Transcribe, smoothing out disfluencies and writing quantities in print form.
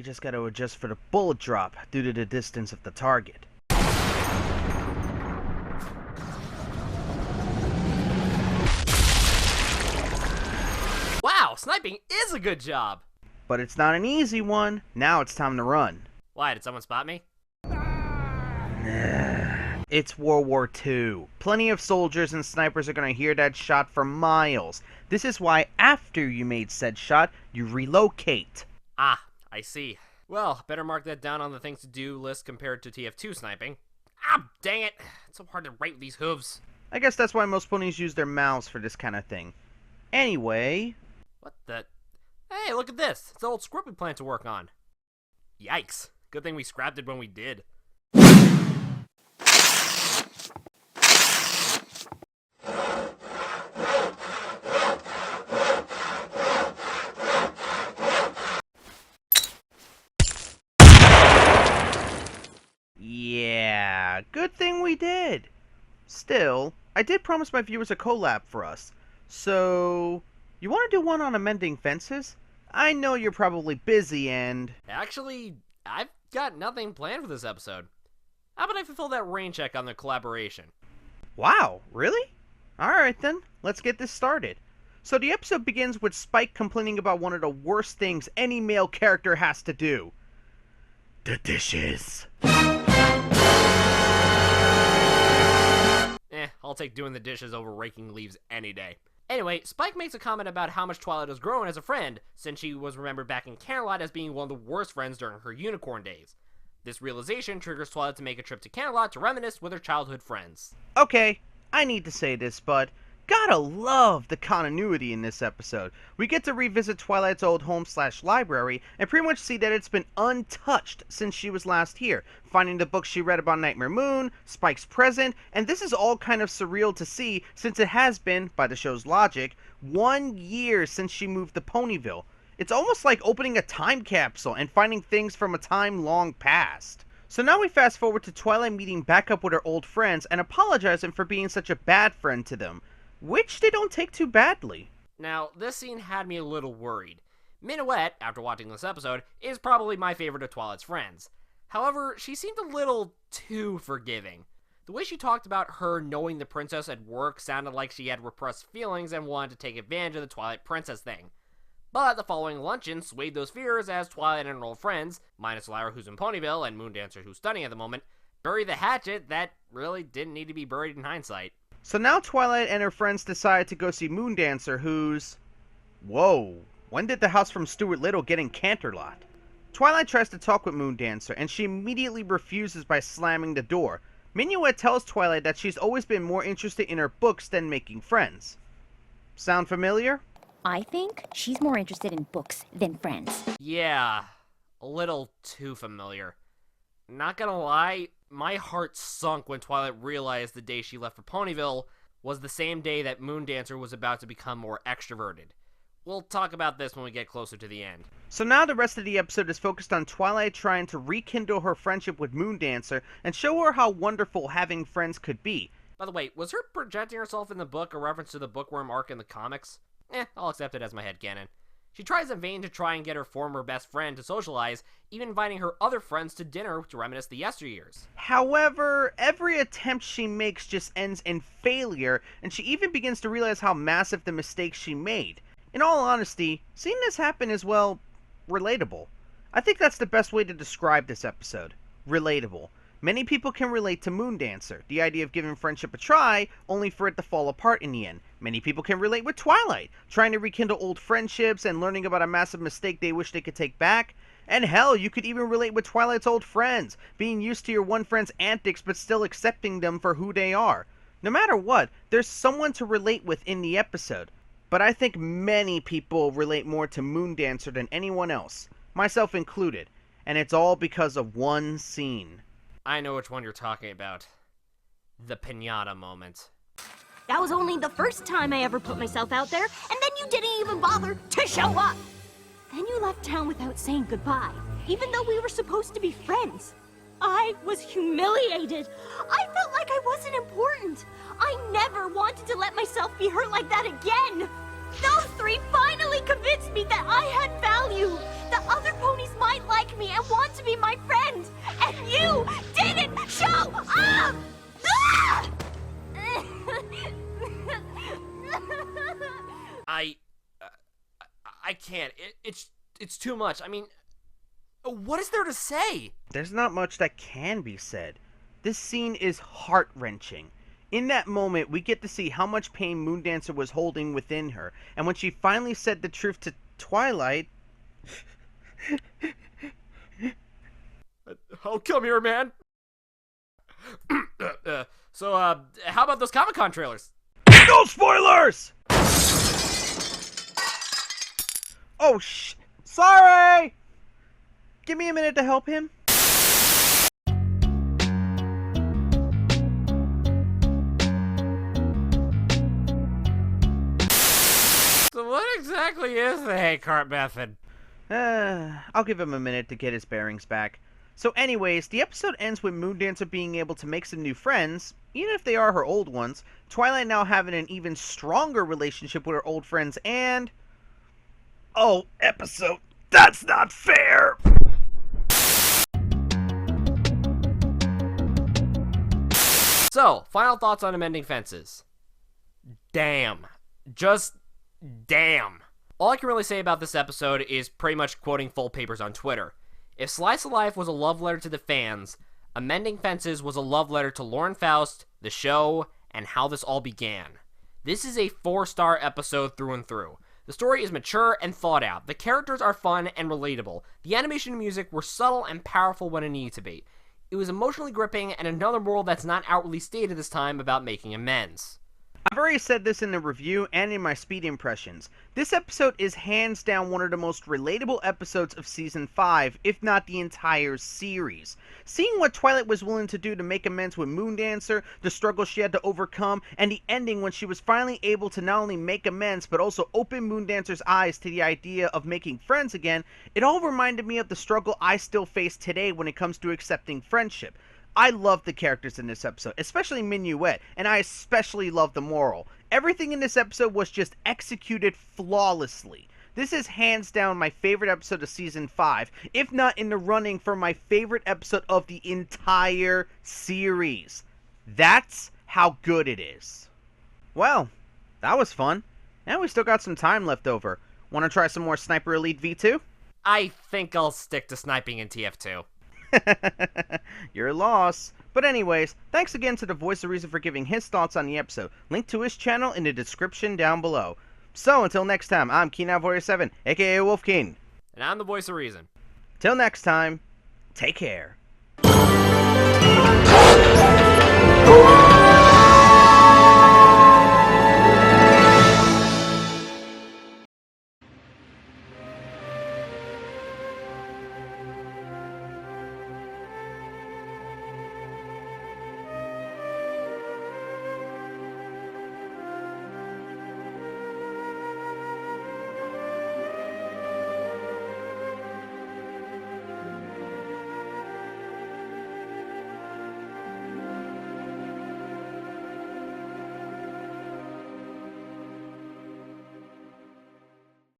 just gotta adjust for the bullet drop due to the distance of the target. Wow, sniping is a good job! But it's not an easy one. Now it's time to run. Why, did someone spot me? It's World War II. Plenty of soldiers and snipers are gonna hear that shot for miles. This is why after you made said shot, you relocate. Ah, I see. Well, better mark that down on the things to do list compared to TF2 sniping. Ah, dang it! It's so hard to write with these hooves. I guess that's why most ponies use their mouths for this kind of thing. Anyway... What the... Hey, look at this! It's the old script we planned to work on. Yikes. Good thing we scrapped it when we did. Yeah, good thing we did. Still, I did promise my viewers a collab for us. So, you want to do one on amending fences? I know you're probably busy and... Actually, I've got nothing planned for this episode. How about I fulfill that rain check on the collaboration? Wow, really? Alright then, let's get this started. So the episode begins with Spike complaining about one of the worst things any male character has to do. The dishes. I'll take doing the dishes over raking leaves any day. Anyway, Spike makes a comment about how much Twilight has grown as a friend, since she was remembered back in Camelot as being one of the worst friends during her unicorn days. This realization triggers Twilight to make a trip to Camelot to reminisce with her childhood friends. Okay, I need to say this, but gotta love the continuity in this episode. We get to revisit Twilight's old home/library and pretty much see that it's been untouched since she was last here, finding the books she read about Nightmare Moon, Spike's present, and this is all kind of surreal to see since it has been, by the show's logic, 1 year since she moved to Ponyville. It's almost like opening a time capsule and finding things from a time long past. So now we fast forward to Twilight meeting back up with her old friends and apologizing for being such a bad friend to them. Which they don't take too badly. Now, this scene had me a little worried. Minuet, after watching this episode, is probably my favorite of Twilight's friends. However, she seemed a little too forgiving. The way she talked about her knowing the princess at work sounded like she had repressed feelings and wanted to take advantage of the Twilight princess thing. But the following luncheon swayed those fears as Twilight and her old friends, minus Lyra who's in Ponyville and Moondancer who's studying at the moment, bury the hatchet that really didn't need to be buried in hindsight. So now Twilight and her friends decide to go see Moondancer, who's... Whoa, when did the house from Stuart Little get in Canterlot? Twilight tries to talk with Moondancer, and she immediately refuses by slamming the door. Minuet tells Twilight that she's always been more interested in her books than making friends. Sound familiar? I think she's more interested in books than friends. Yeah, a little too familiar. Not gonna lie, my heart sunk when Twilight realized the day she left for Ponyville was the same day that Moondancer was about to become more extroverted. We'll talk about this when we get closer to the end. So now the rest of the episode is focused on Twilight trying to rekindle her friendship with Moondancer and show her how wonderful having friends could be. By the way, was her projecting herself in the book a reference to the bookworm arc in the comics? I'll accept it as my headcanon. She tries in vain to try and get her former best friend to socialize, even inviting her other friends to dinner to reminisce the yesteryears. However, every attempt she makes just ends in failure, and she even begins to realize how massive the mistake she made. In all honesty, seeing this happen is, well, relatable. I think that's the best way to describe this episode. Relatable. Many people can relate to Moondancer, the idea of giving friendship a try, only for it to fall apart in the end. Many people can relate with Twilight, trying to rekindle old friendships and learning about a massive mistake they wish they could take back. And hell, you could even relate with Twilight's old friends, being used to your one friend's antics but still accepting them for who they are. No matter what, there's someone to relate with in the episode. But I think many people relate more to Moondancer than anyone else, myself included, and it's all because of one scene. I know which one you're talking about. The piñata moment. That was only the first time I ever put myself out there, and then you didn't even bother to show up! Then you left town without saying goodbye, even though we were supposed to be friends. I was humiliated. I felt like I wasn't important. I never wanted to let myself be hurt like that again. Those three finally convinced me that I had value, that other ponies might like like me and want to be my friend. And you didn't show up! Ah! I can't. It's too much. I mean, what is there to say? There's not much that can be said. This scene is heart-wrenching. In that moment, we get to see how much pain Moondancer was holding within her, and when she finally said the truth to Twilight... Oh, come here, man. So, how about those Comic-Con trailers? No spoilers! Oh, sorry! Give me a minute to help him. So what exactly is the hay cart method? I'll give him a minute to get his bearings back. So anyways, the episode ends with Moondancer being able to make some new friends, even if they are her old ones, Twilight now having an even stronger relationship with her old friends, and... Oh, episode, that's not fair! So, final thoughts on Amending Fences. Damn. Just damn. All I can really say about this episode is pretty much quoting Full Papers on Twitter. If Slice of Life was a love letter to the fans, Amending Fences was a love letter to Lauren Faust, the show, and how this all began. This is a 4-star episode through and through. The story is mature and thought out. The characters are fun and relatable. The animation and music were subtle and powerful when it needed to be. It was emotionally gripping and another moral that's not outwardly stated this time about making amends. I've already said this in the review and in my speed impressions. This episode is hands down one of the most relatable episodes of Season 5, if not the entire series. Seeing what Twilight was willing to do to make amends with Moondancer, the struggle she had to overcome, and the ending when she was finally able to not only make amends but also open Moondancer's eyes to the idea of making friends again, it all reminded me of the struggle I still face today when it comes to accepting friendship. I love the characters in this episode, especially Minuet, and I especially love the moral. Everything in this episode was just executed flawlessly. This is hands down my favorite episode of Season 5, if not in the running for my favorite episode of the entire series. That's how good it is. Well, that was fun. And we still got some time left over. Want to try some more Sniper Elite V2? I think I'll stick to sniping in TF2. Your loss. But anyways, thanks again to the Voice of Reason for giving his thoughts on the episode. Link to his channel in the description down below. So until next time, I'm Keen7, aka Wolfkeen. And I'm the Voice of Reason. Till next time, take care.